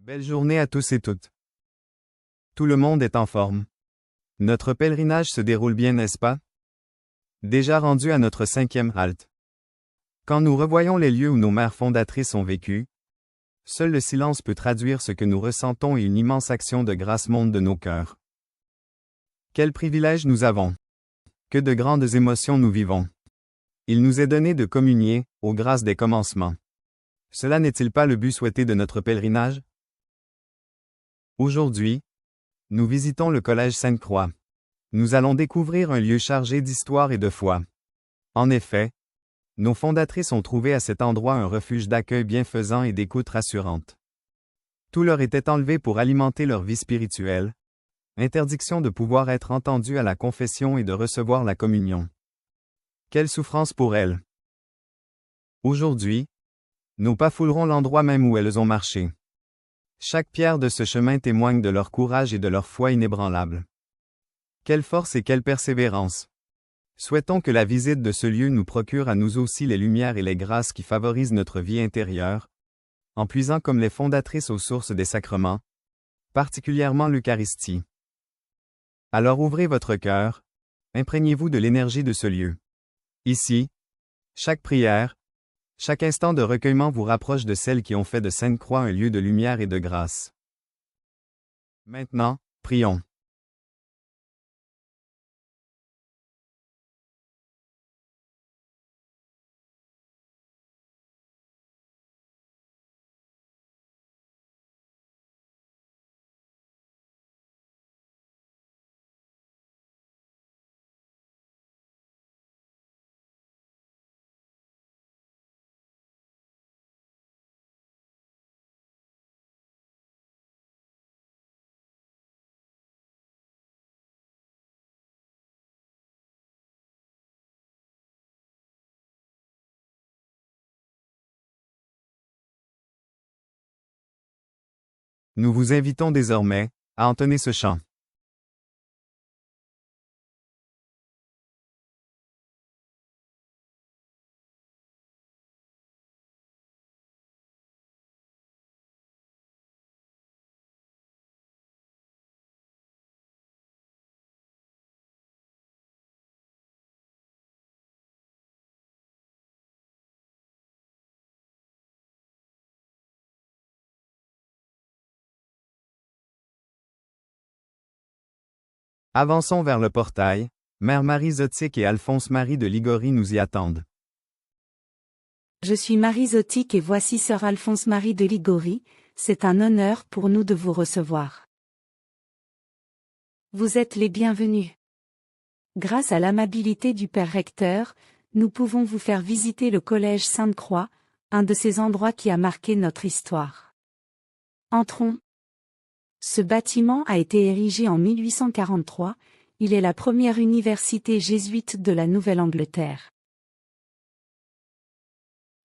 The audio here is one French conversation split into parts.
Belle journée à tous et toutes. Tout le monde est en forme. Notre pèlerinage se déroule bien, n'est-ce pas? Déjà rendu à notre 5e halte. Quand nous revoyons les lieux où nos mères fondatrices ont vécu, seul le silence peut traduire ce que nous ressentons et une immense action de grâce monte de nos cœurs. Quel privilège nous avons! Que de grandes émotions nous vivons! Il nous est donné de communier, aux grâces des commencements. Cela n'est-il pas le but souhaité de notre pèlerinage? Aujourd'hui, nous visitons le Collège Sainte-Croix. Nous allons découvrir un lieu chargé d'histoire et de foi. En effet, nos fondatrices ont trouvé à cet endroit un refuge d'accueil bienfaisant et d'écoute rassurante. Tout leur était enlevé pour alimenter leur vie spirituelle. Interdiction de pouvoir être entendues à la confession et de recevoir la communion. Quelle souffrance pour elles! Aujourd'hui, nos pas fouleront l'endroit même où elles ont marché. Chaque pierre de ce chemin témoigne de leur courage et de leur foi inébranlable. Quelle force et quelle persévérance! Souhaitons que la visite de ce lieu nous procure à nous aussi les lumières et les grâces qui favorisent notre vie intérieure, en puisant comme les fondatrices aux sources des sacrements, particulièrement l'Eucharistie. Alors ouvrez votre cœur, imprégnez-vous de l'énergie de ce lieu. Ici, chaque prière, chaque instant de recueillement vous rapproche de celles qui ont fait de Sainte-Croix un lieu de lumière et de grâce. Maintenant, prions. Nous vous invitons désormais à entonner ce chant. Avançons vers le portail, Mère Marie Zotique et Alphonse Marie de Ligorie nous y attendent. Je suis Marie Zotique et voici Sœur Alphonse Marie de Ligorie, c'est un honneur pour nous de vous recevoir. Vous êtes les bienvenus. Grâce à l'amabilité du Père Recteur, nous pouvons vous faire visiter le Collège Sainte-Croix, un de ces endroits qui a marqué notre histoire. Entrons. Ce bâtiment a été érigé en 1843, il est la première université jésuite de la Nouvelle-Angleterre.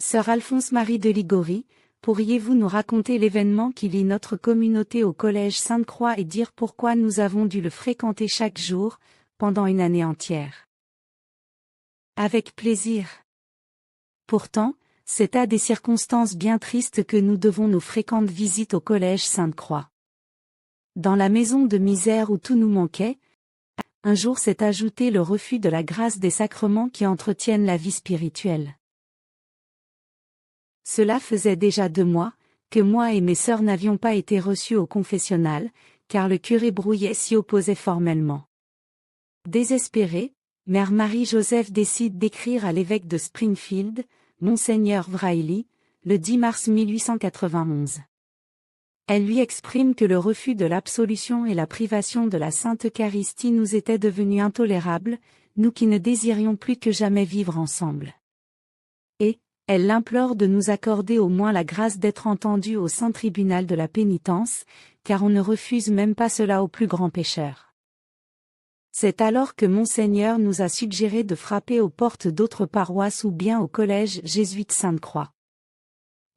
Sœur Alphonse Marie de Ligorie, pourriez-vous nous raconter l'événement qui lie notre communauté au Collège Sainte-Croix et dire pourquoi nous avons dû le fréquenter chaque jour, pendant une année entière? Avec plaisir. Pourtant, c'est à des circonstances bien tristes que nous devons nos fréquentes visites au Collège Sainte-Croix. Dans la maison de misère où tout nous manquait, un jour s'est ajouté le refus de la grâce des sacrements qui entretiennent la vie spirituelle. Cela faisait déjà 2 mois, que moi et mes sœurs n'avions pas été reçus au confessionnal, car le curé Brouillet s'y opposait formellement. Désespérée, Mère Marie-Joseph décide d'écrire à l'évêque de Springfield, Monseigneur Wriley, le 10 mars 1891. Elle lui exprime que le refus de l'absolution et la privation de la Sainte Eucharistie nous étaient devenus intolérables, nous qui ne désirions plus que jamais vivre ensemble. Et, elle l'implore de nous accorder au moins la grâce d'être entendus au Saint Tribunal de la Pénitence, car on ne refuse même pas cela aux plus grands pécheurs. C'est alors que Monseigneur nous a suggéré de frapper aux portes d'autres paroisses ou bien au collège jésuite Sainte-Croix.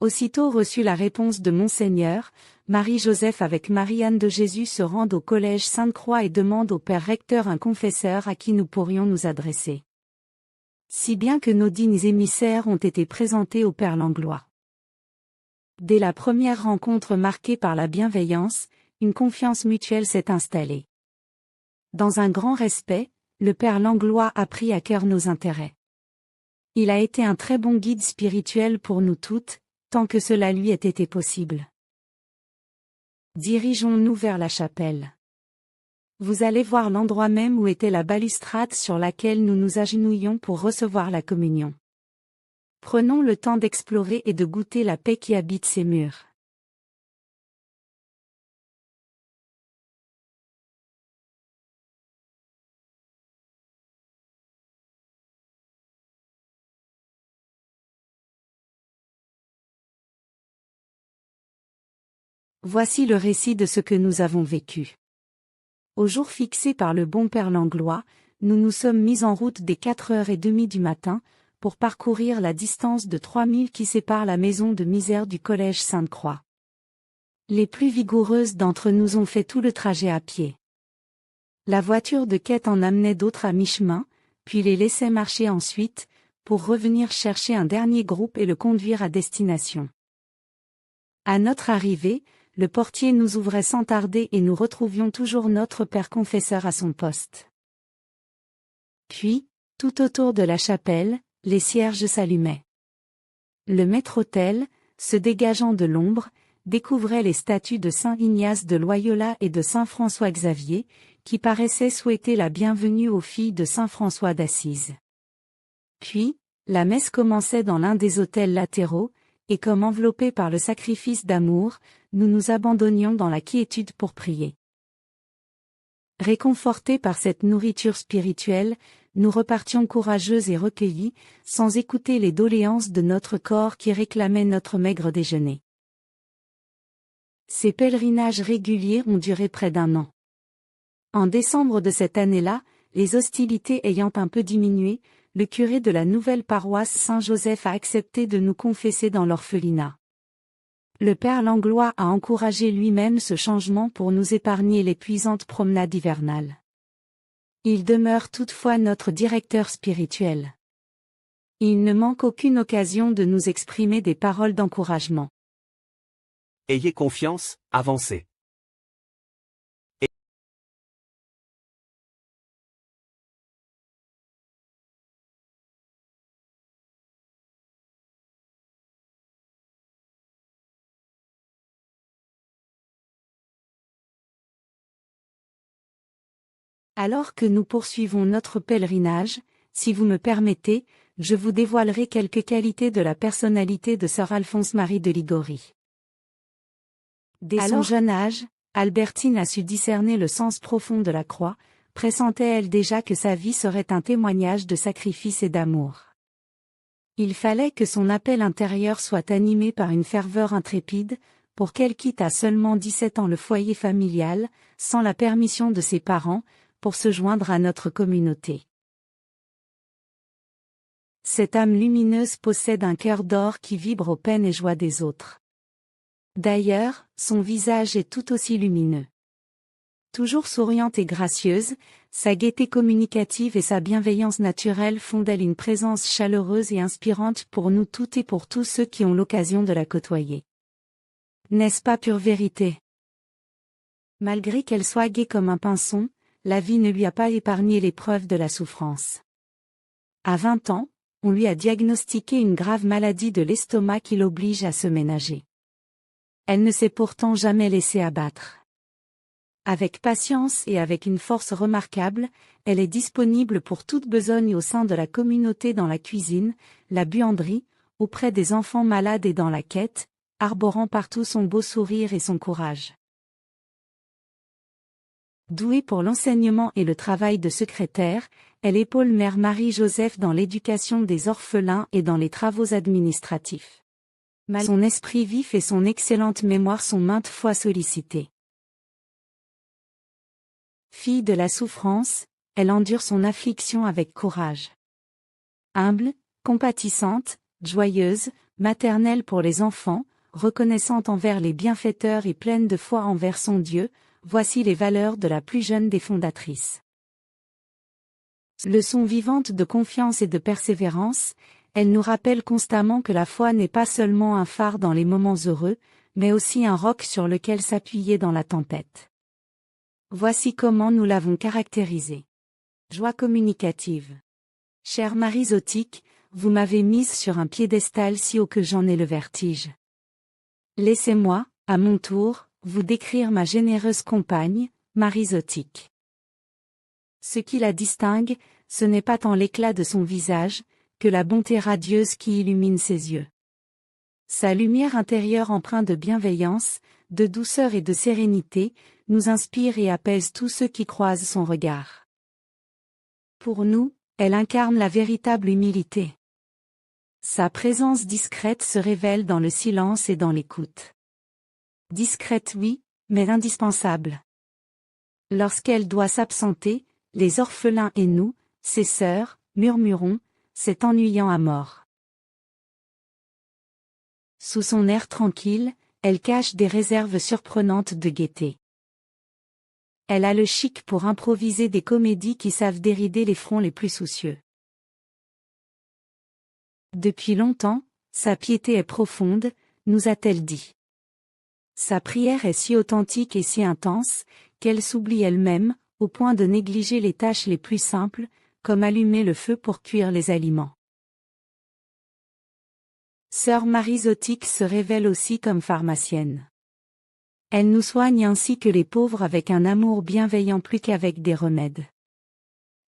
Aussitôt reçu la réponse de Monseigneur, Marie-Joseph avec Marie-Anne de Jésus se rendent au collège Sainte-Croix et demandent au Père Recteur un confesseur à qui nous pourrions nous adresser. Si bien que nos dignes émissaires ont été présentés au Père Langlois. Dès la première rencontre marquée par la bienveillance, une confiance mutuelle s'est installée. Dans un grand respect, le père Langlois a pris à cœur nos intérêts. Il a été un très bon guide spirituel pour nous toutes, tant que cela lui ait été possible. Dirigeons-nous vers la chapelle. Vous allez voir l'endroit même où était la balustrade sur laquelle nous nous agenouillons pour recevoir la communion. Prenons le temps d'explorer et de goûter la paix qui habite ces murs. Voici le récit de ce que nous avons vécu. Au jour fixé par le bon père Langlois, nous nous sommes mis en route dès 4h30 du matin, pour parcourir la distance de 3000 qui sépare la maison de misère du collège Sainte-Croix. Les plus vigoureuses d'entre nous ont fait tout le trajet à pied. La voiture de quête en amenait d'autres à mi-chemin, puis les laissait marcher ensuite, pour revenir chercher un dernier groupe et le conduire à destination. À notre arrivée, le portier nous ouvrait sans tarder et nous retrouvions toujours notre père confesseur à son poste. Puis, tout autour de la chapelle, les cierges s'allumaient. Le maître-autel, se dégageant de l'ombre, découvrait les statues de saint Ignace de Loyola et de saint François Xavier, qui paraissaient souhaiter la bienvenue aux filles de saint François d'Assise. Puis, la messe commençait dans l'un des autels latéraux, et comme enveloppés par le sacrifice d'amour, nous nous abandonnions dans la quiétude pour prier. Réconfortés par cette nourriture spirituelle, nous repartions courageux et recueillis, sans écouter les doléances de notre corps qui réclamaient notre maigre déjeuner. Ces pèlerinages réguliers ont duré près d'1 an. En décembre de cette année-là, les hostilités ayant un peu diminué, le curé de la nouvelle paroisse Saint-Joseph a accepté de nous confesser dans l'orphelinat. Le père Langlois a encouragé lui-même ce changement pour nous épargner l'épuisante promenade hivernale. Il demeure toutefois notre directeur spirituel. Il ne manque aucune occasion de nous exprimer des paroles d'encouragement. Ayez confiance, avancez. Alors que nous poursuivons notre pèlerinage, si vous me permettez, je vous dévoilerai quelques qualités de la personnalité de sœur Alphonse-Marie de Ligorie. Dès son jeune âge, Albertine a su discerner le sens profond de la croix, pressentait-elle déjà que sa vie serait un témoignage de sacrifice et d'amour. Il fallait que son appel intérieur soit animé par une ferveur intrépide, pour qu'elle quitte à seulement 17 ans le foyer familial, sans la permission de ses parents, pour se joindre à notre communauté. Cette âme lumineuse possède un cœur d'or qui vibre aux peines et joies des autres. D'ailleurs, son visage est tout aussi lumineux. Toujours souriante et gracieuse, sa gaieté communicative et sa bienveillance naturelle font d'elle une présence chaleureuse et inspirante pour nous toutes et pour tous ceux qui ont l'occasion de la côtoyer. N'est-ce pas pure vérité? Malgré qu'elle soit gaie comme un pinson, la vie ne lui a pas épargné l'épreuve de la souffrance. À 20 ans, on lui a diagnostiqué une grave maladie de l'estomac qui l'oblige à se ménager. Elle ne s'est pourtant jamais laissée abattre. Avec patience et avec une force remarquable, elle est disponible pour toute besogne au sein de la communauté dans la cuisine, la buanderie, auprès des enfants malades et dans la quête, arborant partout son beau sourire et son courage. Douée pour l'enseignement et le travail de secrétaire, elle épaule Mère Marie-Joseph dans l'éducation des orphelins et dans les travaux administratifs. Son esprit vif et son excellente mémoire sont maintes fois sollicités. Fille de la souffrance, elle endure son affliction avec courage. Humble, compatissante, joyeuse, maternelle pour les enfants, reconnaissante envers les bienfaiteurs et pleine de foi envers son Dieu, voici les valeurs de la plus jeune des fondatrices. Leçon vivante de confiance et de persévérance, elle nous rappelle constamment que la foi n'est pas seulement un phare dans les moments heureux, mais aussi un roc sur lequel s'appuyer dans la tempête. Voici comment nous l'avons caractérisée. Joie communicative. Chère Marie Zotique, vous m'avez mise sur un piédestal si haut que j'en ai le vertige. Laissez-moi, à mon tour, vous décrire ma généreuse compagne, Marie Zotique. Ce qui la distingue, ce n'est pas tant l'éclat de son visage, que la bonté radieuse qui illumine ses yeux. Sa lumière intérieure empreinte de bienveillance, de douceur et de sérénité, nous inspire et apaise tous ceux qui croisent son regard. Pour nous, elle incarne la véritable humilité. Sa présence discrète se révèle dans le silence et dans l'écoute. Discrète oui, mais indispensable. Lorsqu'elle doit s'absenter, les orphelins et nous, ses sœurs, murmurons, c'est ennuyant à mort. Sous son air tranquille, elle cache des réserves surprenantes de gaieté. Elle a le chic pour improviser des comédies qui savent dérider les fronts les plus soucieux. Depuis longtemps, sa piété est profonde, nous a-t-elle dit. Sa prière est si authentique et si intense, qu'elle s'oublie elle-même, au point de négliger les tâches les plus simples, comme allumer le feu pour cuire les aliments. Sœur Marie Zotique se révèle aussi comme pharmacienne. Elle nous soigne ainsi que les pauvres avec un amour bienveillant plus qu'avec des remèdes.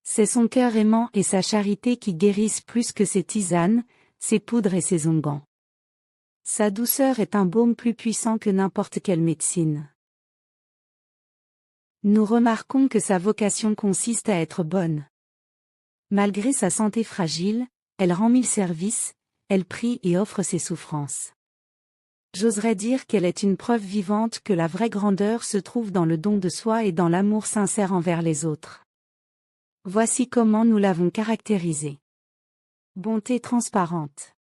C'est son cœur aimant et sa charité qui guérissent plus que ses tisanes, ses poudres et ses onguents. Sa douceur est un baume plus puissant que n'importe quelle médecine. Nous remarquons que sa vocation consiste à être bonne. Malgré sa santé fragile, elle rend mille services, elle prie et offre ses souffrances. J'oserais dire qu'elle est une preuve vivante que la vraie grandeur se trouve dans le don de soi et dans l'amour sincère envers les autres. Voici comment nous l'avons caractérisée. Bonté transparente.